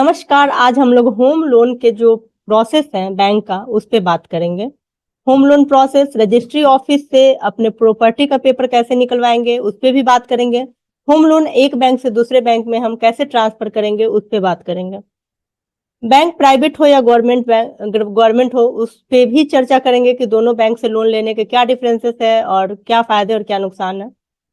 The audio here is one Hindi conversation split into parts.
नमस्कार। आज हम लोग होम लोन के जो प्रोसेस है बैंक का उस पे बात करेंगे। Home loan process, registry office से अपने प्रॉपर्टी का पेपर कैसे निकलवाएंगे उस पे भी बात करेंगे। होम लोन एक बैंक से दूसरे बैंक में हम कैसे ट्रांसफर करेंगे उस पे बात करेंगे। बैंक प्राइवेट हो या गवर्नमेंट बैंक, अगर गवर्नमेंट हो उस पे भी चर्चा करेंगे कि दोनों बैंक से लोन लेने के क्या डिफरेंसेस है और क्या फायदे और क्या नुकसान है।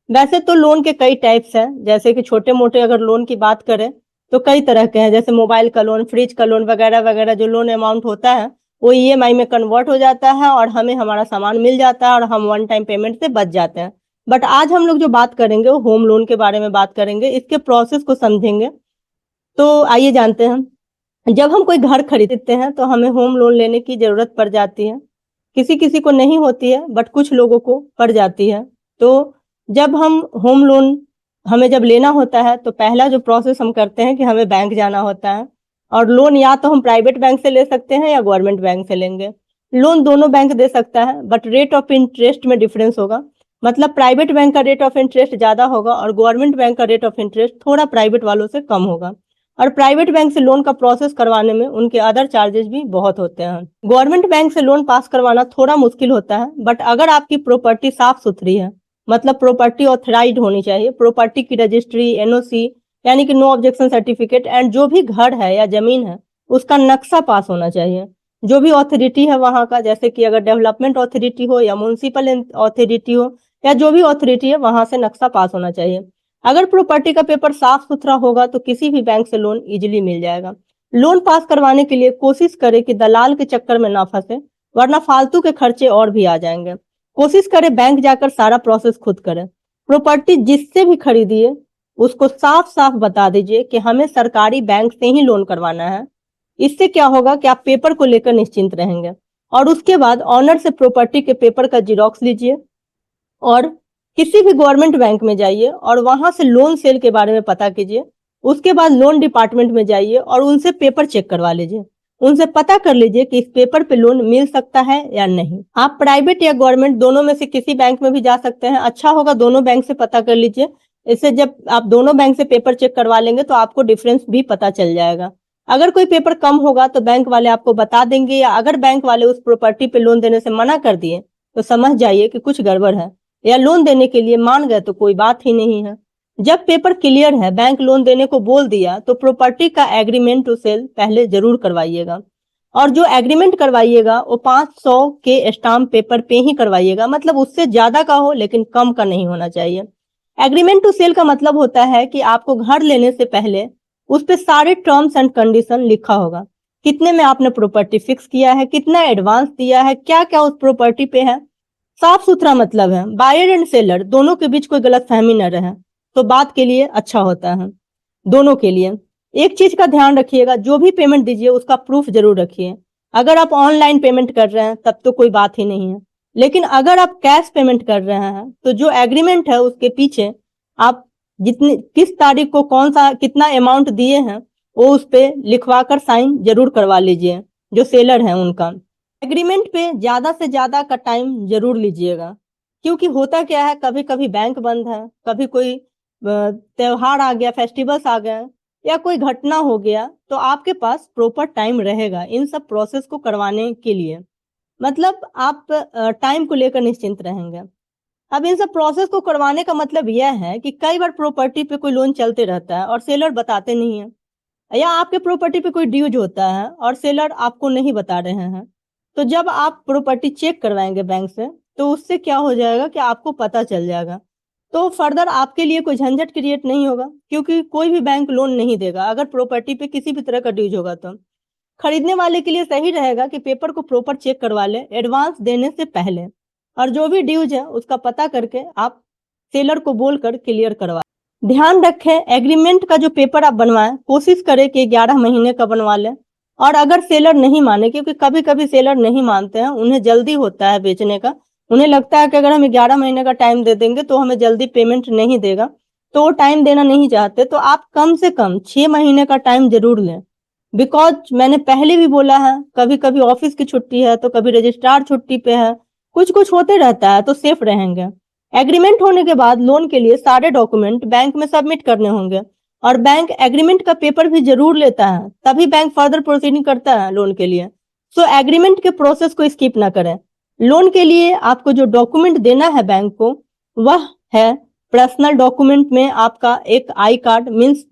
वैसे तो लोन के कई टाइप्स हैं, जैसे कि छोटे मोटे अगर लोन की बात करें तो कई तरह के हैं, जैसे मोबाइल का लोन, फ्रिज का लोन वगैरह वगैरह। जो लोन अमाउंट होता है वो ईएमआई में कन्वर्ट हो जाता है और हमें हमारा सामान मिल जाता है और हम वन टाइम पेमेंट से बच जाते हैं। बट आज हम लोग जो बात करेंगे वो होम लोन के बारे में बात करेंगे, इसके प्रोसेस को समझेंगे। तो आइए जानते हैं। जब हम कोई घर खरीदते हैं तो हमें होम लोन लेने की जरूरत पड़ जाती है। किसी किसी को नहीं होती है बट कुछ लोगों को पड़ जाती है। तो जब हम होम लोन हमें जब लेना होता है तो पहला जो प्रोसेस हम करते हैं कि हमें बैंक जाना होता है। और लोन या तो हम प्राइवेट बैंक से ले सकते हैं या गवर्नमेंट बैंक से लेंगे। लोन दोनों बैंक दे सकता है बट रेट ऑफ इंटरेस्ट में डिफरेंस होगा। मतलब प्राइवेट बैंक का रेट ऑफ इंटरेस्ट ज्यादा होगा और गवर्नमेंट बैंक का रेट ऑफ इंटरेस्ट थोड़ा प्राइवेट वालों से कम होगा। और प्राइवेट बैंक से लोन का प्रोसेस करवाने में उनके अदर चार्जेस भी बहुत होते हैं। गवर्नमेंट बैंक से लोन पास करवाना थोड़ा मुश्किल होता है, बट अगर आपकी प्रॉपर्टी साफ सुथरी है, मतलब प्रॉपर्टी ऑथराइज्ड होनी चाहिए, प्रॉपर्टी की रजिस्ट्री, एनओसी यानी कि नो ऑब्जेक्शन सर्टिफिकेट, एंड जो भी घर है या जमीन है उसका नक्शा पास होना चाहिए। जो भी अथॉरिटी है वहां का, जैसे कि अगर डेवलपमेंट अथॉरिटी हो या म्युनिसिपल अथॉरिटी हो या जो भी अथॉरिटी है वहां से नक्शा पास होना चाहिए। अगर प्रॉपर्टी का पेपर साफ सुथरा होगा तो किसी भी बैंक से लोन इजीली मिल जाएगा। लोन पास करवाने के लिए कोशिश करें कि दलाल के चक्कर में ना फंसे, वरना फालतू के खर्चे और भी आ जाएंगे। कोशिश करें बैंक जाकर सारा प्रोसेस खुद करें। प्रॉपर्टी जिससे भी खरीदिए उसको साफ साफ बता दीजिए कि हमें सरकारी बैंक से ही लोन करवाना है। इससे क्या होगा कि आप पेपर को लेकर निश्चिंत रहेंगे। और उसके बाद ऑनर से प्रॉपर्टी के पेपर का जिरोक्स लीजिए और किसी भी गवर्नमेंट बैंक में जाइए और वहां से लोन सेल के बारे में पता कीजिए। उसके बाद लोन डिपार्टमेंट में जाइए और उनसे पेपर चेक करवा लीजिए। उनसे पता कर लीजिए कि इस पेपर पे लोन मिल सकता है या नहीं। आप प्राइवेट या गवर्नमेंट दोनों में से किसी बैंक में भी जा सकते हैं। अच्छा होगा दोनों बैंक से पता कर लीजिए। इससे जब आप दोनों बैंक से पेपर चेक करवा लेंगे तो आपको डिफरेंस भी पता चल जाएगा। अगर कोई पेपर कम होगा तो बैंक वाले आपको बता देंगे, या अगर बैंक वाले उस प्रॉपर्टी पे लोन देने से मना कर दिए तो समझ जाइए कि कुछ गड़बड़ है, या लोन देने के लिए मान गए तो कोई बात ही नहीं है। जब पेपर क्लियर है, बैंक लोन देने को बोल दिया, तो प्रॉपर्टी का एग्रीमेंट टू सेल पहले जरूर करवाइएगा। और जो एग्रीमेंट करवाइएगा वो 500 के स्टाम्प पेपर पे ही करवाइएगा, मतलब उससे ज्यादा का हो लेकिन कम का नहीं होना चाहिए। एग्रीमेंट टू सेल का मतलब होता है कि आपको घर लेने से पहले उस पे सारे टर्म्स एंड कंडीशन लिखा होगा। कितने में आपने प्रॉपर्टी फिक्स किया है, कितना एडवांस दिया है, क्या क्या उस प्रॉपर्टी पे है। साफ सुथरा मतलब है बायर एंड सेलर दोनों के बीच कोई गलतफहमी न रहे, तो बात के लिए अच्छा होता है दोनों के लिए। एक चीज का ध्यान रखिएगा, जो भी पेमेंट दीजिए उसका प्रूफ जरूर रखिए। अगर आप ऑनलाइन पेमेंट कर रहे हैं तब तो कोई बात ही नहीं है, लेकिन अगर आप कैश पेमेंट कर रहे हैं तो जो एग्रीमेंट है उसके पीछे आप जितनी किस तारीख को कौन सा कितना अमाउंट दिए हैं वो उस पे लिखवा कर साइन जरूर करवा लीजिए, जो सेलर है उनका। एग्रीमेंट पे ज्यादा से ज्यादा का टाइम जरूर लीजिएगा, क्योंकि होता क्या है, कभी कभी बैंक बंद है, कभी कोई त्योहार आ गया, फेस्टिवल्स आ गए, या कोई घटना हो गया, तो आपके पास प्रॉपर टाइम रहेगा इन सब प्रोसेस को करवाने के लिए। मतलब आप टाइम को लेकर निश्चिंत रहेंगे। अब इन सब प्रोसेस को करवाने का मतलब यह है कि कई बार प्रॉपर्टी पे कोई लोन चलते रहता है और सेलर बताते नहीं है, या आपके प्रॉपर्टी पे कोई ड्यूज होता है और सेलर आपको नहीं बता रहे हैं। तो जब आप प्रॉपर्टी चेक करवाएंगे बैंक से तो उससे क्या हो जाएगा कि आपको पता चल जाएगा। तो फर्दर आपके लिए कोई झंझट क्रिएट नहीं होगा, क्योंकि कोई भी बैंक लोन नहीं देगा अगर प्रॉपर्टी पे किसी भी तरह का ड्यूज होगा। तो खरीदने वाले के लिए सही रहेगा कि पेपर को प्रॉपर चेक करवा ले एडवांस देने से पहले, और जो भी ड्यूज है उसका पता करके आप सेलर को बोलकर क्लियर करवा। ध्यान रखें, एग्रीमेंट का जो पेपर आप बनवाएं कोशिश करें कि 11 महीने का बनवा लें। और अगर सेलर नहीं माने, क्योंकि कभी कभी सेलर नहीं मानते हैं, उन्हें जल्दी होता है बेचने का, उन्हें लगता है कि अगर हम 11 महीने का टाइम दे देंगे तो हमें जल्दी पेमेंट नहीं देगा, तो वो टाइम देना नहीं चाहते, तो आप कम से कम 6 महीने का टाइम जरूर लें। बिकॉज मैंने पहले भी बोला है, कभी कभी ऑफिस की छुट्टी है तो कभी रजिस्ट्रार छुट्टी पे है, कुछ कुछ होते रहता है, तो सेफ रहेंगे। एग्रीमेंट होने के बाद लोन के लिए सारे डॉक्यूमेंट बैंक में सबमिट करने होंगे। और बैंक एग्रीमेंट का पेपर भी जरूर लेता है, तभी बैंक फर्दर प्रोसीडिंग करता है लोन के लिए। सो एग्रीमेंट के प्रोसेस को स्किप ना करें। लोन के लिए आपको जो डॉक्यूमेंट देना है बैंक को वह है पर्सनल डॉक्यूमेंट में आपका एक I card means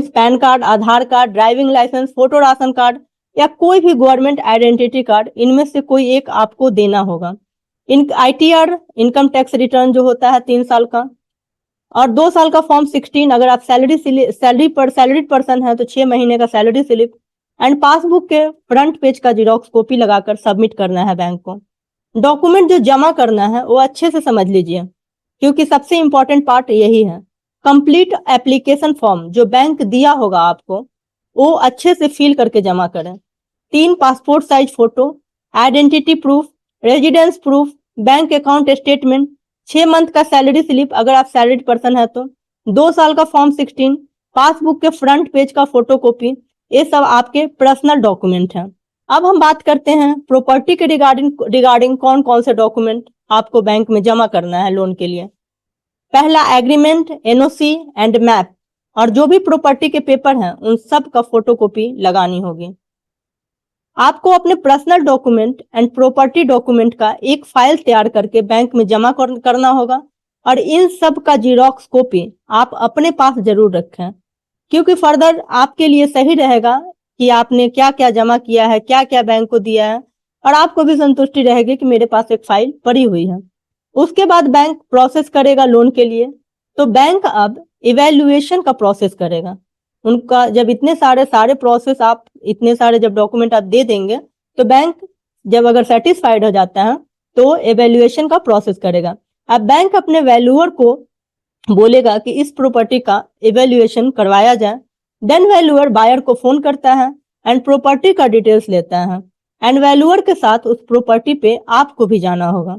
PAN card, Aadhaar card, driving licence, photo ration card या कोई भी गवर्नमेंट आइडेंटिटी कार्ड, इनमें से कोई एक आपको देना होगा। ITR इनकम टैक्स रिटर्न जो होता है 3 साल का, और 2 साल का फॉर्म 16 अगर आप सैलरीड पर्सन है तो 6 महीने का सैलरी स्लिप एंड पासबुक के फ्रंट पेज का जीरोक्स कॉपी लगाकर सबमिट करना है बैंक को। डॉक्यूमेंट जो जमा करना है वो अच्छे से समझ लीजिए, क्योंकि सबसे इंपॉर्टेंट पार्ट यही है। कंप्लीट एप्लीकेशन फॉर्म जो बैंक दिया होगा आपको वो अच्छे से फिल करके जमा करें। 3 passport size photo, identity proof, residence proof, bank account statement, 6 month का सैलरी स्लिप अगर आप सैलरीड पर्सन है तो, 2 साल का फॉर्म 16, पासबुक के फ्रंट पेज का फोटो कॉपी, ये सब आपके पर्सनल डॉक्यूमेंट हैं। अब हम बात करते हैं प्रॉपर्टी के रिगार्डिंग कौन कौन से डॉक्यूमेंट आपको बैंक में जमा करना है लोन के लिए। पहला एग्रीमेंट, NOC एंड मैप, और जो भी प्रॉपर्टी के पेपर हैं उन सब का फोटोकॉपी लगानी होगी। आपको अपने personal document and property document का एक फाइल तैयार करके बैंक में जमा करना होगा, और इन सब का जीरोक्स कॉपी आप अपने पास जरूर रखें, क्योंकि फर्दर आपके लिए सही रहेगा कि आपने क्या क्या जमा किया है, क्या क्या बैंक को दिया है, और आपको भी संतुष्टि रहेगी कि मेरे पास एक फाइल पड़ी हुई है। उसके बाद बैंक प्रोसेस करेगा लोन के लिए। तो बैंक अब इवैल्यूएशन का प्रोसेस करेगा। उनका जब इतने सारे प्रोसेस आप इतने सारे जब डॉक्यूमेंट आप दे देंगे तो बैंक जब अगर सेटिस्फाइड हो जाता है तो इवैल्यूएशन का प्रोसेस करेगा। अब बैंक अपने वैल्यूअर को बोलेगा कि इस प्रॉपर्टी का इवैल्यूएशन करवाया जाए। देन वैल्यूअर बायर को फोन करता है एंड प्रॉपर्टी का डिटेल्स लेता है, एंड वैल्यूअर के साथ उस प्रॉपर्टी पे आपको भी जाना होगा।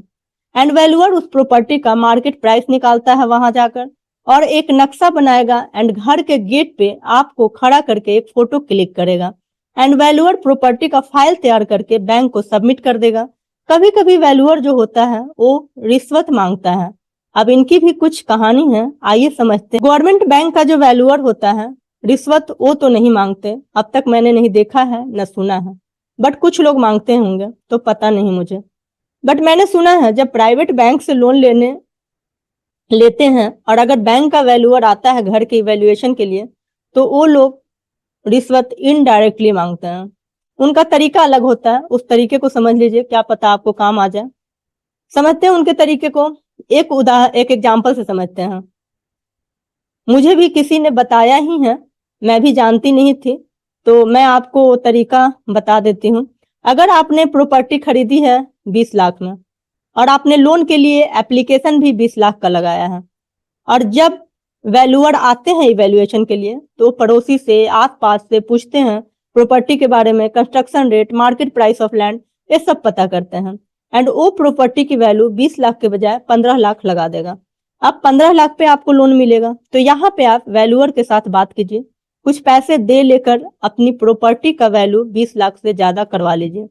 एंड वैल्यूअर उस प्रॉपर्टी का मार्केट प्राइस निकालता है वहां जाकर, और एक नक्शा बनाएगा एंड घर के गेट पे आपको खड़ा करके एक फोटो क्लिक करेगा, एंड वैल्यूअर प्रॉपर्टी का फाइल तैयार करके बैंक को सबमिट कर देगा। कभी कभी वैल्यूअर जो होता है वो रिश्वत मांगता है। अब इनकी भी कुछ कहानी है, आइए समझते हैं। गवर्नमेंट बैंक का जो वैल्यूअर होता है रिश्वत वो तो नहीं मांगते, अब तक मैंने नहीं देखा है न सुना है, बट कुछ लोग मांगते होंगे तो पता नहीं मुझे। बट मैंने सुना है जब प्राइवेट बैंक से लोन लेते हैं और अगर बैंक का वैल्यूअर आता है घर के इवैल्यूएशन के लिए तो वो लोग रिश्वत इनडायरेक्टली मांगते हैं। उनका तरीका अलग होता है, उस तरीके को समझ लीजिए, क्या पता आपको काम आ जाए। समझते हैं उनके तरीके को, एक एग्जाम्पल से समझते हैं। मुझे भी किसी ने बताया ही है, मैं भी जानती नहीं थी, तो मैं आपको वो तरीका बता देती हूँ। अगर आपने प्रॉपर्टी खरीदी है 20 लाख में और आपने लोन के लिए एप्लीकेशन भी 20 लाख का लगाया है, और जब वैल्यूअर आते हैं इवैल्यूएशन के लिए तो पड़ोसी से आसपास से पूछते हैं प्रॉपर्टी के बारे में, construction rate, market price of land, ये सब पता करते हैं, एंड वो प्रॉपर्टी की वैल्यू 20 लाख के बजाय 15 लाख लगा देगा। अब 15 लाख पे आपको लोन मिलेगा, तो यहाँ पे आप वैल्यूअर के साथ बात कीजिए, कुछ पैसे दे लेकर अपनी प्रॉपर्टी का वैल्यू 20 लाख से ज्यादा करवा लीजिए,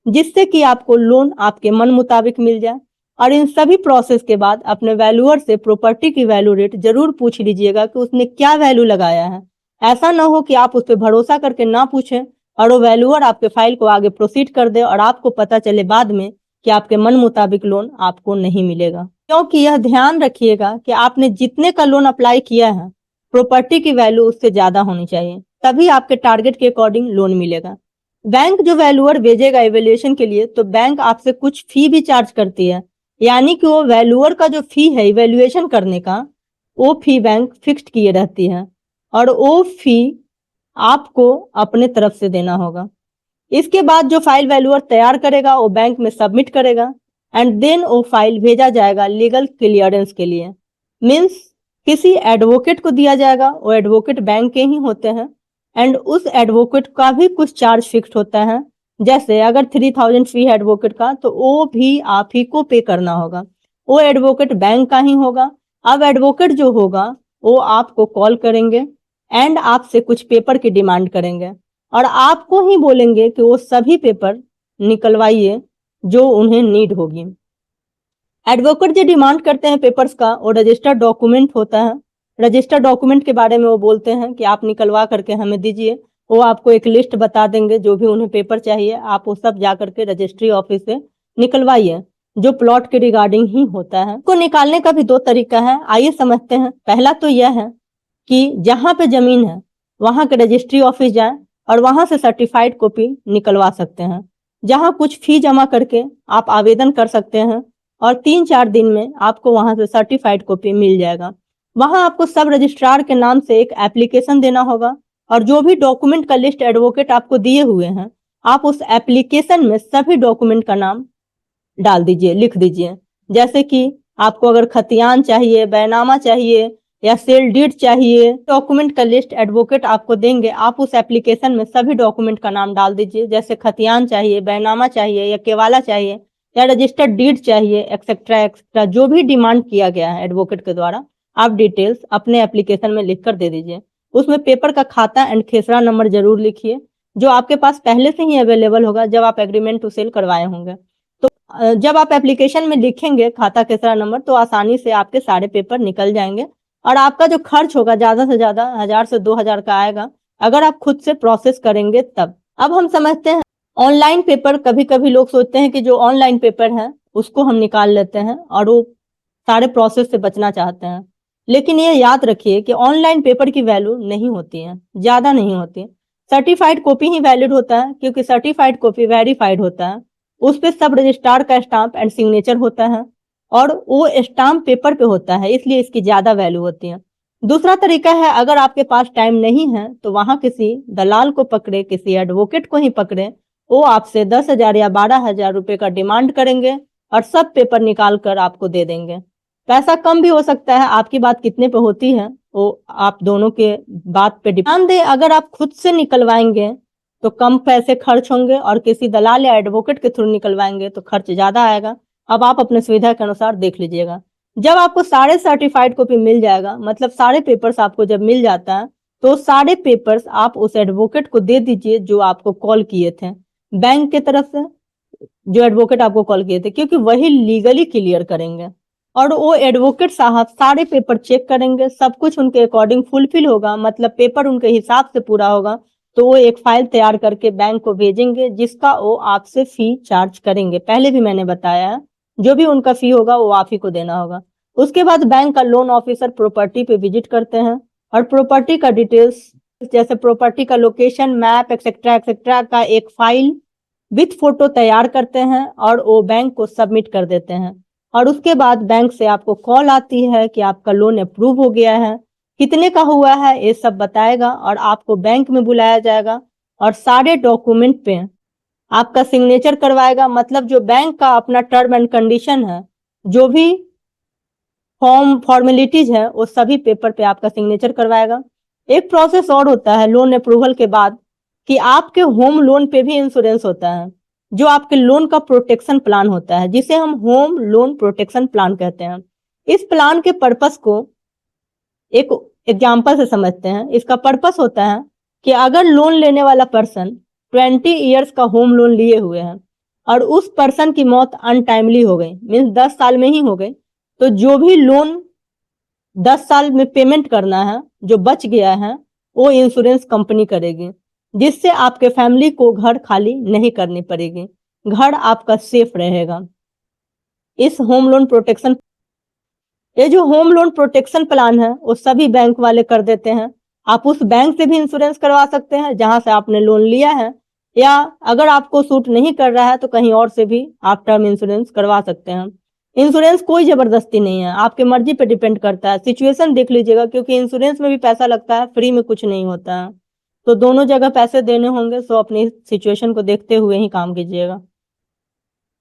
जिससे कि आपको लोन आपके मन मुताबिक मिल जाए। और इन सभी प्रोसेस के बाद अपने वैल्यूअर से प्रॉपर्टी की वैल्यू रेट जरूर पूछ लीजिएगा कि उसने क्या वैल्यू लगाया है। ऐसा ना हो कि आप उस पर भरोसा करके ना पूछें और वो वैल्यूअर आपके फाइल को आगे प्रोसीड कर दे और आपको पता चले बाद में कि आपके मन मुताबिक लोन आपको नहीं मिलेगा। क्योंकि यह ध्यान रखिएगा कि आपने जितने का लोन अप्लाई किया है प्रॉपर्टी की वैल्यू उससे ज्यादा होनी चाहिए, तभी आपके टारगेट के अकॉर्डिंग लोन मिलेगा। बैंक जो वैल्यूअर भेजेगा इवैल्यूएशन के लिए तो बैंक आपसे कुछ फी भी चार्ज करती है, यानी कि वो वैल्यूअर का जो फी है इवैल्यूएशन करने का वो फी बैंक फिक्स्ड किए रहती है, और वो फी आपको अपने तरफ से देना होगा। इसके बाद जो फाइल वैल्यूअर तैयार करेगा वो बैंक में सबमिट करेगा, एंड देन वो फाइल भेजा जाएगा लीगल क्लियरेंस के लिए, मीन्स किसी एडवोकेट को दिया जाएगा। वो एडवोकेट बैंक के ही होते हैं, एंड उस एडवोकेट का भी कुछ चार्ज फिक्स्ड होता है। जैसे अगर 3000 फी है एडवोकेट का तो वो भी आप ही को पे करना होगा, वो एडवोकेट बैंक का ही होगा। अब एडवोकेट जो होगा वो आपको कॉल करेंगे एंड आपसे कुछ पेपर की डिमांड करेंगे, और आपको ही बोलेंगे कि वो सभी पेपर निकलवाइए जो उन्हें नीड होगी। एडवोकेट जो डिमांड करते हैं पेपर्स का वो रजिस्टर्ड डॉक्यूमेंट होता है, रजिस्टर डॉक्यूमेंट के बारे में वो बोलते हैं कि आप निकलवा करके हमें दीजिए। वो आपको एक लिस्ट बता देंगे, जो भी उन्हें पेपर चाहिए आप वो सब जा करके रजिस्ट्री ऑफिस से निकलवाइए, जो प्लॉट के रिगार्डिंग ही होता है। को निकालने का भी दो तरीका है, आइए समझते हैं। पहला तो यह है कि जहां पे जमीन है वहां के रजिस्ट्री ऑफिस जाएं और वहां से सर्टिफाइड कॉपी निकलवा सकते हैं, जहां कुछ फी जमा करके आप आवेदन कर सकते हैं और 3-4 दिन में आपको वहां से सर्टिफाइड कॉपी मिल जाएगा। वहां आपको सब रजिस्ट्रार के नाम से एक एप्लीकेशन देना होगा और जो भी डॉक्यूमेंट का लिस्ट एडवोकेट आपको दिए हुए हैं, आप उस एप्लीकेशन में सभी डॉक्यूमेंट का नाम डाल दीजिए, लिख दीजिए। जैसे कि आपको अगर खतियान चाहिए, बैनामा चाहिए या सेल डीड चाहिए, डॉक्यूमेंट का लिस्ट एडवोकेट आपको देंगे, आप उस एप्लीकेशन में सभी डॉक्यूमेंट का नाम डाल दीजिए। जैसे खतियान चाहिए, बैनामा चाहिए या केवाला चाहिए या रजिस्टर्ड डीड चाहिए, एक्सेट्रा एक्सेट्रा, जो भी डिमांड किया गया है एडवोकेट के द्वारा, आप डिटेल्स अपने एप्लीकेशन में लिख कर दे दीजिए। उसमें पेपर का खाता एंड खेसरा नंबर जरूर लिखिए, जो आपके पास पहले से ही अवेलेबल होगा जब आप एग्रीमेंट टू सेल करवाए होंगे। तो जब आप एप्लीकेशन में लिखेंगे खाता खेसरा नंबर, तो आसानी से आपके सारे पेपर निकल जाएंगे और आपका जो खर्च होगा ज्यादा से ज्यादा 1000 से 2000 का आएगा, अगर आप खुद से प्रोसेस करेंगे तब। अब हम समझते हैं ऑनलाइन पेपर। कभी कभी लोग सोचते हैं कि जो ऑनलाइन पेपर है उसको हम निकाल लेते हैं और वो सारे प्रोसेस से बचना चाहते हैं, लेकिन ये याद रखिए कि ऑनलाइन पेपर की वैल्यू नहीं होती है, ज्यादा नहीं होती है। सर्टिफाइड कॉपी ही वैलिड होता है, क्योंकि सर्टिफाइड कॉपी वेरीफाइड होता है, उस पे सब रजिस्ट्रार का स्टाम्प एंड सिग्नेचर होता है और वो स्टाम्प पेपर पे होता है, इसलिए इसकी ज्यादा वैल्यू होती है। दूसरा तरीका है, अगर आपके पास टाइम नहीं है तो वहां किसी दलाल को पकड़े, किसी एडवोकेट को ही पकड़े, वो आपसे 10,000 या 12,000 रुपए का डिमांड करेंगे और सब पेपर निकाल कर आपको दे देंगे। पैसा कम भी हो सकता है, आपकी बात कितने पे होती है वो आप दोनों के बात पे ध्यान दें। अगर आप खुद से निकलवाएंगे तो कम पैसे खर्च होंगे और किसी दलाल या एडवोकेट के थ्रू निकलवाएंगे तो खर्च ज्यादा आएगा। अब आप अपने सुविधा के अनुसार देख लीजिएगा। जब आपको सारे सर्टिफाइड कॉपी मिल जाएगा, मतलब सारे पेपर्स आपको जब मिल जाता है, तो सारे पेपर्स आप उस एडवोकेट को दे दीजिए जो आपको कॉल किए थे बैंक के तरफ से, जो एडवोकेट आपको कॉल किए थे, क्योंकि वही लीगली क्लियर करेंगे और वो एडवोकेट साहब सारे पेपर चेक करेंगे, सब कुछ उनके अकॉर्डिंग फुलफिल होगा, मतलब पेपर उनके हिसाब से पूरा होगा, तो वो एक फाइल तैयार करके बैंक को भेजेंगे, जिसका वो आपसे फी चार्ज करेंगे। पहले भी मैंने बताया है, जो भी उनका फी होगा वो आप ही को देना होगा। उसके बाद बैंक का लोन ऑफिसर प्रॉपर्टी पे विजिट करते हैं और प्रॉपर्टी का डिटेल्स, जैसे प्रॉपर्टी का लोकेशन, मैप एक्सेट्रा एक्सेट्रा का एक फाइल विथ फोटो तैयार करते हैं और वो बैंक को सबमिट कर देते हैं। और उसके बाद बैंक से आपको कॉल आती है कि आपका लोन अप्रूव हो गया है, कितने का हुआ है ये सब बताएगा और आपको बैंक में बुलाया जाएगा और सारे डॉक्यूमेंट पे आपका सिग्नेचर करवाएगा। मतलब जो बैंक का अपना टर्म एंड कंडीशन है, जो भी फॉर्मेलिटीज है, वो सभी पेपर पे आपका सिग्नेचर करवाएगा। एक प्रोसेस और होता है लोन अप्रूवल के बाद, कि आपके होम लोन पे भी इंश्योरेंस होता है, जो आपके लोन का प्रोटेक्शन प्लान होता है, जिसे हम होम लोन प्रोटेक्शन प्लान कहते हैं। इस प्लान के पर्पस को एक एग्जाम्पल से समझते हैं। इसका पर्पस होता है कि अगर लोन लेने वाला पर्सन 20 ईयर्स का होम लोन लिए हुए हैं और उस पर्सन की मौत अनटाइमली हो गई, मीन्स 10 साल में ही हो गई, तो जो भी लोन 10 साल में पेमेंट करना है जो बच गया है, वो इंश्योरेंस कंपनी करेगी, जिससे आपके फैमिली को घर खाली नहीं करनी पड़ेगी, घर आपका सेफ रहेगा। इस होम लोन प्रोटेक्शन, ये जो होम लोन प्रोटेक्शन प्लान है वो सभी बैंक वाले कर देते हैं। आप उस बैंक से भी इंश्योरेंस करवा सकते हैं जहां से आपने लोन लिया है, या अगर आपको सूट नहीं कर रहा है तो कहीं और से भी आप टर्म इंश्योरेंस करवा सकते हैं। इंश्योरेंस कोई जबरदस्ती नहीं है, आपके मर्जी पे डिपेंड करता है, सिचुएशन देख लीजिएगा, क्योंकि इंश्योरेंस में भी पैसा लगता है, फ्री में कुछ नहीं होता है, तो दोनों जगह पैसे देने होंगे, सो अपनी सिचुएशन को देखते हुए ही काम कीजिएगा।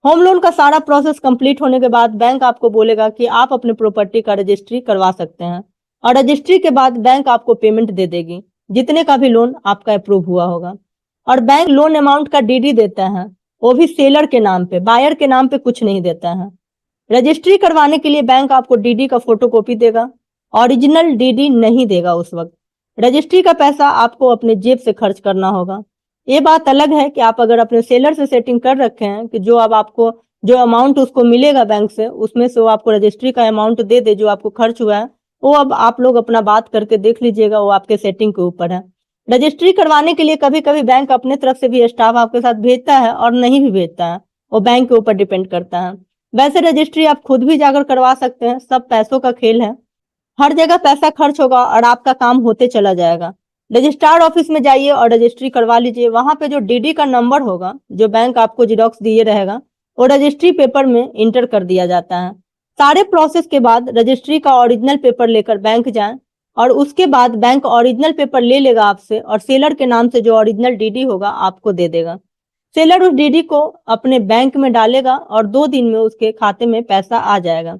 होम लोन का सारा प्रोसेस कंप्लीट होने के बाद बैंक आपको बोलेगा कि आप अपने प्रॉपर्टी का रजिस्ट्री करवा सकते हैं और रजिस्ट्री के बाद बैंक आपको पेमेंट दे देगी, जितने का भी लोन आपका अप्रूव हुआ होगा। और बैंक लोन अमाउंट का डीडी देता है, वो भी सेलर के नाम पे, बायर के नाम पे कुछ नहीं देता है। रजिस्ट्री करवाने के लिए बैंक आपको डीडी का फोटोकॉपी देगा, ओरिजिनल डीडी नहीं देगा उस वक्त। रजिस्ट्री का पैसा आपको अपने जेब से खर्च करना होगा। ये बात अलग है कि आप अगर अपने सेलर से सेटिंग कर रखे हैं कि जो अब आपको जो अमाउंट उसको मिलेगा बैंक से, उसमें से वो आपको रजिस्ट्री का अमाउंट दे दे जो आपको खर्च हुआ है, वो अब आप लोग अपना बात करके देख लीजिएगा, वो आपके सेटिंग के ऊपर है। रजिस्ट्री करवाने के लिए कभी कभी बैंक अपने तरफ से भी स्टाफ आपके साथ भेजता है और नहीं भी भेजता है, वो बैंक के ऊपर डिपेंड करता है। वैसे रजिस्ट्री आप खुद भी जाकर करवा सकते हैं, सब पैसों का खेल है। हर जगह पैसा खर्च होगा और आपका काम होते चला जाएगा। रजिस्ट्रार ऑफिस में जाइए और रजिस्ट्री करवा लीजिए। वहां पे जो डीडी का नंबर होगा, जो बैंक आपको जिरोक्स दिए रहेगा, वो रजिस्ट्री पेपर में इंटर कर दिया जाता है। सारे प्रोसेस के बाद रजिस्ट्री का ओरिजिनल पेपर लेकर बैंक जाएं और उसके बाद बैंक ओरिजिनल पेपर ले लेगा आपसे और सेलर के नाम से जो ओरिजिनल डीडी होगा आपको दे देगा। सेलर उस डीडी को अपने बैंक में डालेगा और 2 दिन में उसके खाते में पैसा आ जाएगा।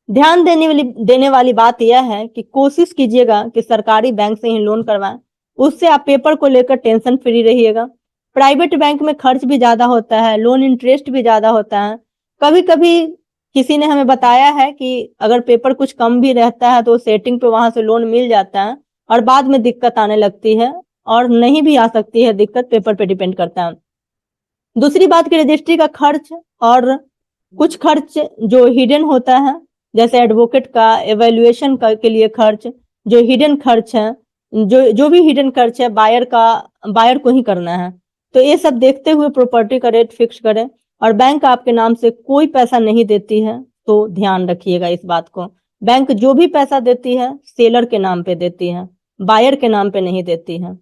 ध्यान देने वाली बात यह है कि कोशिश कीजिएगा कि सरकारी बैंक से ही लोन करवाएं, उससे आप पेपर को लेकर टेंशन फ्री रहिएगा। प्राइवेट बैंक में खर्च भी ज्यादा होता है, लोन इंटरेस्ट भी ज्यादा होता है। कभी कभी किसी ने हमें बताया है कि अगर पेपर कुछ कम भी रहता है तो सेटिंग पे वहां से लोन मिल जाता है और बाद में दिक्कत आने लगती है और नहीं भी आ सकती है, दिक्कत पेपर पे डिपेंड करता है। दूसरी बात की रजिस्ट्री का खर्च और कुछ खर्च जो हिडन होता है, जैसे एडवोकेट का, एवेल्युएशन का के लिए खर्च, जो हिडन खर्च है, जो भी हिडन खर्च है बायर को ही करना है। तो ये सब देखते हुए प्रॉपर्टी का रेट फिक्स करें। और बैंक आपके नाम से कोई पैसा नहीं देती है, तो ध्यान रखिएगा इस बात को। बैंक जो भी पैसा देती है सेलर के नाम पे देती है, बायर के नाम पे नहीं देती है।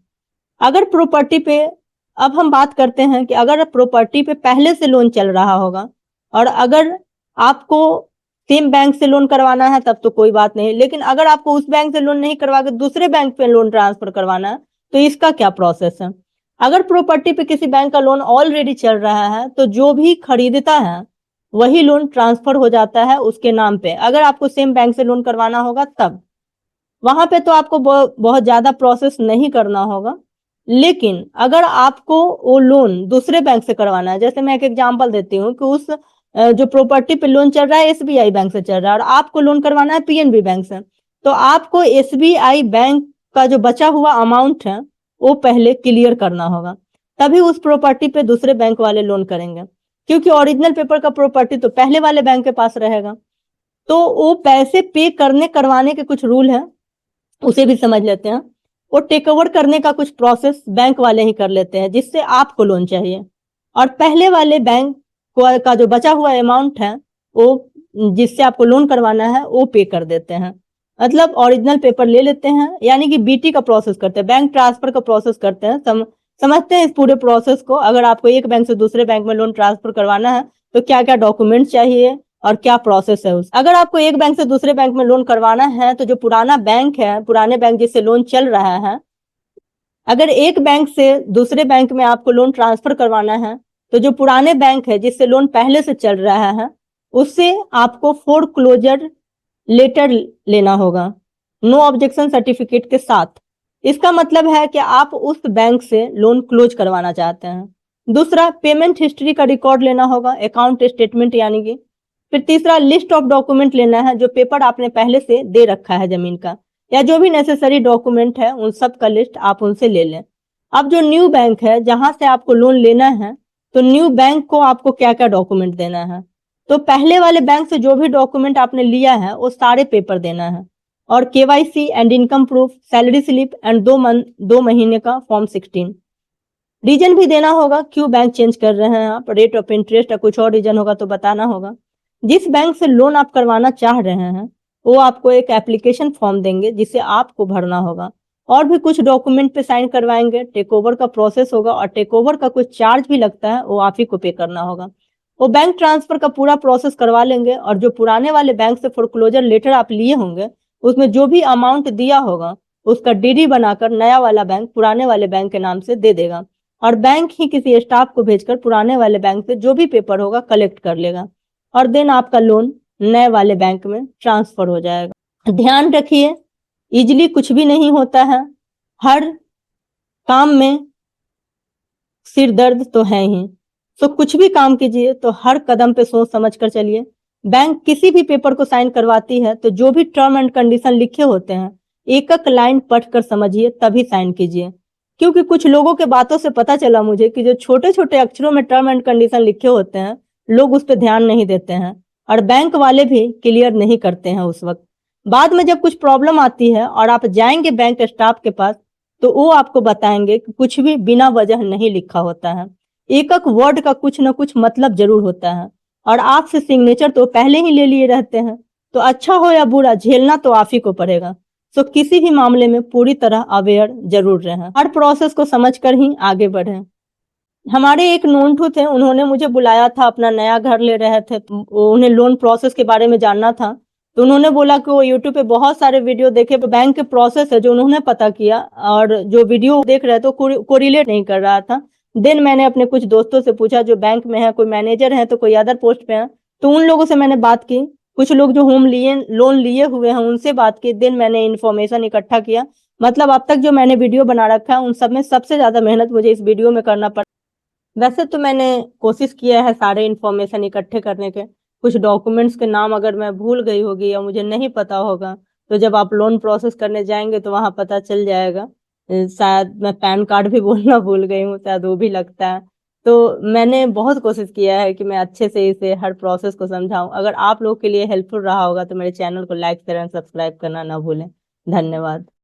अगर प्रॉपर्टी पे, अब हम बात करते हैं कि अगर प्रॉपर्टी पे पहले से लोन चल रहा होगा और अगर आपको सेम बैंक से लोन करवाना है तब तो कोई बात नहीं, लेकिन अगर आपको उस बैंक से लोन नहीं करवा के दूसरे बैंक पे लोन ट्रांसफर करवाना है तो इसका क्या प्रोसेस है। अगर प्रॉपर्टी पे किसी बैंक का लोन ऑलरेडी चल रहा है तो जो भी खरीदता है वही लोन ट्रांसफर हो जाता है उसके नाम पे। अगर आपको सेम बैंक से लोन करवाना होगा तब वहां पे तो आपको बहुत ज्यादा प्रोसेस नहीं करना होगा। लेकिन अगर आपको वो लोन दूसरे बैंक से करवाना है, जैसे मैं एक एग्जांपल देती हूँ कि उस जो प्रॉपर्टी पे लोन चल रहा है एसबीआई बैंक से चल रहा है और आपको लोन करवाना है पीएनबी बैंक से, तो आपको एसबीआई बैंक का जो बचा हुआ अमाउंट है वो पहले क्लियर करना होगा, तभी उस प्रॉपर्टी पे दूसरे बैंक वाले लोन करेंगे। क्योंकि ओरिजिनल पेपर का प्रॉपर्टी तो पहले वाले बैंक के पास रहेगा। तो वो पैसे पे करने करवाने के कुछ रूल है, उसे भी समझ लेते हैं। वो टेक ओवर करने का कुछ प्रोसेस बैंक वाले ही कर लेते हैं जिससे आपको लोन चाहिए, और पहले वाले बैंक का जो बचा हुआ अमाउंट है वो जिससे आपको लोन करवाना है वो पे कर देते हैं। मतलब ओरिजिनल पेपर ले लेते हैं, यानी कि बीटी का प्रोसेस करते हैं, बैंक ट्रांसफर का प्रोसेस करते हैं। समझते हैं इस पूरे प्रोसेस को। अगर आपको एक बैंक से दूसरे बैंक में लोन ट्रांसफर करवाना है तो क्या क्या डॉक्यूमेंट चाहिए और क्या प्रोसेस है उस। अगर आपको एक बैंक से दूसरे बैंक में लोन करवाना है तो जो पुराना बैंक है, पुराने बैंक जिससे लोन चल रहा है, अगर एक बैंक से दूसरे बैंक में आपको लोन ट्रांसफर करवाना है तो जो पुराने बैंक है जिससे लोन पहले से चल रहा है उससे आपको फोरक्लोजर लेटर लेना होगा, नो ऑब्जेक्शन सर्टिफिकेट के साथ। इसका मतलब है कि आप उस बैंक से लोन क्लोज करवाना चाहते हैं। दूसरा, पेमेंट हिस्ट्री का रिकॉर्ड लेना होगा, अकाउंट स्टेटमेंट यानी कि। फिर तीसरा, लिस्ट ऑफ डॉक्यूमेंट लेना है, जो पेपर आपने पहले से दे रखा है जमीन का, या जो भी नेसेसरी डॉक्यूमेंट है उन सब का लिस्ट आप उनसे ले लें। अब जो न्यू बैंक है जहां से आपको लोन लेना है, तो न्यू बैंक को आपको क्या क्या डॉक्यूमेंट देना है। तो पहले वाले बैंक से जो भी डॉक्यूमेंट आपने लिया है वो सारे पेपर देना है, और KYC and income proof, salary slip and 2 महीने का फॉर्म 16। रीजन भी देना होगा, क्यों बैंक चेंज कर रहे हैं आप, रेट ऑफ इंटरेस्ट या कुछ और रीजन होगा तो बताना होगा। जिस बैंक से लोन आप करवाना चाह रहे हैं वो आपको एक एप्लीकेशन फॉर्म देंगे जिसे आपको भरना होगा, और भी कुछ डॉक्यूमेंट पे साइन करवाएंगे। टेक ओवर का प्रोसेस होगा और टेक ओवर का कुछ चार्ज भी लगता है, वो आप ही को पे करना होगा। वो बैंक ट्रांसफर का पूरा प्रोसेस करवा लेंगे, और जो पुराने वाले बैंक से फोरक्लोजर लेटर आप लिए होंगे उसमें जो भी अमाउंट दिया होगा उसका डीडी बनाकर नया वाला बैंक पुराने वाले बैंक के नाम से दे देगा, और बैंक ही किसी स्टाफ को भेजकर पुराने वाले बैंक से जो भी पेपर होगा कलेक्ट कर लेगा, और देन आपका लोन नए वाले बैंक में ट्रांसफर हो जाएगा। ध्यान रखिए, इजीली कुछ भी नहीं होता है, हर काम में सिर दर्द तो है ही। तो कुछ भी काम कीजिए तो हर कदम पे सोच समझ कर चलिए। बैंक किसी भी पेपर को साइन करवाती है तो जो भी टर्म एंड कंडीशन लिखे होते हैं एक एक लाइन पढ़ कर समझिए तभी साइन कीजिए। क्योंकि कुछ लोगों के बातों से पता चला मुझे कि जो छोटे छोटे अक्षरों में टर्म एंड कंडीशन लिखे होते हैं लोग उस पर ध्यान नहीं देते हैं, और बैंक वाले भी क्लियर नहीं करते हैं उस वक्त। बाद में जब कुछ प्रॉब्लम आती है और आप जाएंगे बैंक स्टाफ के पास, तो वो आपको बताएंगे कि कुछ भी बिना वजह नहीं लिखा होता है, एक एक वर्ड का कुछ ना कुछ मतलब जरूर होता है, और आपसे सिग्नेचर तो पहले ही ले लिए रहते हैं। तो अच्छा हो या बुरा, झेलना तो आप ही को पड़ेगा। सो किसी भी मामले में पूरी तरह अवेयर जरूर रहें, हर प्रोसेस को समझकर ही आगे बढ़ें। हमारे एक नोन थे, उन्होंने मुझे बुलाया था, अपना नया घर ले रहे थे, उन्हें लोन प्रोसेस के बारे में जानना था। तो उन्होंने बोला कि वो यूट्यूब पे बहुत सारे वीडियो देखे, बैंक के प्रोसेस है जो उन्होंने पता किया, और जो वीडियो देख रहे थे कोरिलेट नहीं कर रहा था। देन मैंने अपने कुछ दोस्तों से पूछा जो बैंक में है, कोई मैनेजर है तो कोई अदर पोस्ट पे है, तो उन लोगों से मैंने बात की। कुछ लोग जो लोन लिए हुए हैं उनसे बात की। देन मैंने इन्फॉर्मेशन इकट्ठा किया। मतलब अब तक जो मैंने वीडियो बना रखा है उन सब में सबसे ज्यादा मेहनत मुझे इस वीडियो में करना पड़ा। वैसे तो मैंने कोशिश किया है सारे इन्फॉर्मेशन इकट्ठे करने के। कुछ डॉक्यूमेंट्स के नाम अगर मैं भूल गई होगी या मुझे नहीं पता होगा, तो जब आप लोन प्रोसेस करने जाएंगे तो वहां पता चल जाएगा। शायद मैं पैन कार्ड भी बोलना भूल गई हूँ, शायद वो भी लगता है। तो मैंने बहुत कोशिश किया है कि मैं अच्छे से इसे हर प्रोसेस को समझाऊं। अगर आप लोग के लिए हेल्पफुल रहा होगा तो मेरे चैनल को लाइक शेयर एंड सब्सक्राइब करना ना भूलें। धन्यवाद।